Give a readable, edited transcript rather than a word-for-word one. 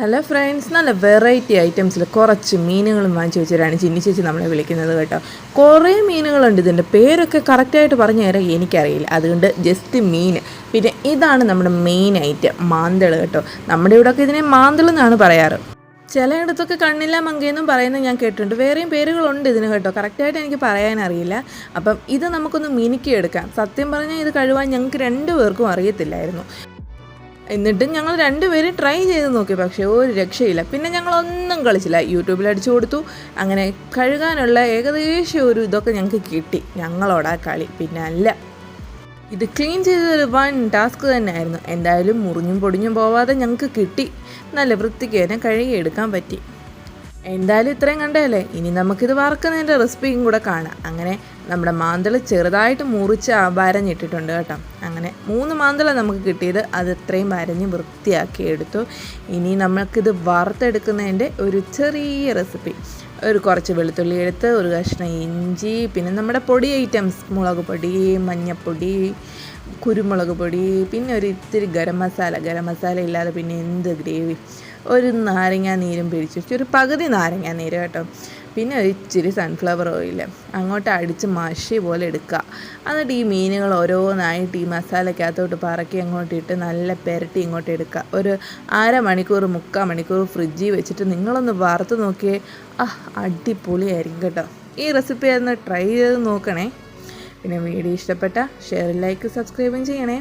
Hello friends, നല്ല variety ഐറ്റംസിൽ കുറച്ച് മീനുകളും വാങ്ങിച്ച് വെച്ചിട്ടാണ് ചിന്നി ചേച്ചി നമ്മളെ വിളിക്കുന്നത് കേട്ടോ. കുറേ മീനുകളുണ്ട്, ഇതിൻ്റെ പേരൊക്കെ കറക്റ്റായിട്ട് പറഞ്ഞു തരാൻ എനിക്കറിയില്ല, അതുകൊണ്ട് ജസ്റ്റ് മീൻ. പിന്നെ ഇതാണ് നമ്മുടെ മെയിൻ ഐറ്റം, മാന്തൾ കേട്ടോ. നമ്മുടെ ഇവിടെയൊക്കെ ഇതിനെ മാന്തൾ എന്നാണ് പറയാറ്. ചിലയിടത്തൊക്കെ കണ്ണില്ല മങ്കയെന്നും പറയുന്നത് ഞാൻ കേട്ടിട്ടുണ്ട്. വേറെയും പേരുകളുണ്ട് ഇതിന് കേട്ടോ, കറക്റ്റായിട്ട് എനിക്ക് പറയാനറിയില്ല. അപ്പം ഇത് നമുക്കൊന്ന് മിനുക്കിയെടുക്കാം. സത്യം പറഞ്ഞാൽ ഇത് കഴുകാൻ ഞങ്ങൾക്ക് 2 പേർക്കും അറിയത്തില്ലായിരുന്നു. എന്നിട്ടും ഞങ്ങൾ 2 പേരും ട്രൈ ചെയ്ത് നോക്കി, പക്ഷേ ഒരു രക്ഷയില്ല. പിന്നെ ഞങ്ങളൊന്നും കളിച്ചില്ല, യൂട്യൂബിൽ അടിച്ചു കൊടുത്തു. അങ്ങനെ കഴുകാനുള്ള ഏകദേശം ഒരു ഇതൊക്കെ ഞങ്ങൾക്ക് കിട്ടി. ഞങ്ങളോടാ കളി, പിന്നെ അല്ല. ഇത് ക്ലീൻ ചെയ്തൊരു വൺ ടാസ്ക് തന്നെയായിരുന്നു. എന്തായാലും മുറിഞ്ഞും പൊടിഞ്ഞും പോവാതെ ഞങ്ങൾക്ക് കിട്ടി. നല്ല വൃത്തിക്ക് തന്നെ കഴുകിയെടുക്കാൻ പറ്റി. എന്തായാലും ഇത്രയും കണ്ടല്ലേ, ഇനി നമുക്കിത് വറക്കുന്നതിൻ്റെ റെസിപ്പിയും കൂടെ കാണാം. അങ്ങനെ നമ്മുടെ മാന്തൾ ചെറുതായിട്ട് മുറിച്ച് വരഞ്ഞിട്ടിട്ടുണ്ട് കേട്ടോ. അങ്ങനെ 3 മാന്തള നമുക്ക് കിട്ടിയത്, അത് ഇത്രയും വരഞ്ഞ് വൃത്തിയാക്കി എടുത്തു. ഇനി നമുക്കിത് വറുത്തെടുക്കുന്നതിൻ്റെ ഒരു ചെറിയ റെസിപ്പി. കുറച്ച് വെളുത്തുള്ളി എടുത്ത്, ഒരു കഷ്ണം ഇഞ്ചി, പിന്നെ നമ്മുടെ പൊടി ഐറ്റംസ്, മുളക് പൊടി, മഞ്ഞൾപ്പൊടി, കുരുമുളക് പൊടി, പിന്നെ ഒരു ഇത്തിരി ഗരം മസാല ഇല്ലാതെ പിന്നെ എന്ത് ഗ്രേവി. ഒരു നാരങ്ങാ നീരും പിടിച്ചു വെച്ചു, ഒരു പകുതി നാരങ്ങാ നീര് കേട്ടോ. പിന്നെ ഒരു ഇച്ചിരി സൺഫ്ലവർ ഓയിൽ അങ്ങോട്ട് അടിച്ച് മഷി പോലെ എടുക്കുക. എന്നിട്ട് ഈ മീനുകൾ ഓരോന്നായിട്ട് ഈ മസാലക്കകത്തോട്ട് പറക്കി അങ്ങോട്ട് ഇട്ട് നല്ല പുരട്ടി ഇങ്ങോട്ട് എടുക്കുക. ഒരു 1/2 മണിക്കൂർ 3/4 മണിക്കൂർ ഫ്രിഡ്ജിൽ വെച്ചിട്ട് നിങ്ങളൊന്ന് വറുത്ത് നോക്കിയേ. അടിപൊളിയായിരിക്കും കേട്ടോ. ഈ റെസിപ്പി ഒന്ന് ട്രൈ ചെയ്ത് നോക്കണേ. പിന്നെ വീഡിയോ ഇഷ്ടപ്പെട്ട ഷെയർ, ലൈക്ക്, സബ്സ്ക്രൈബും ചെയ്യണേ.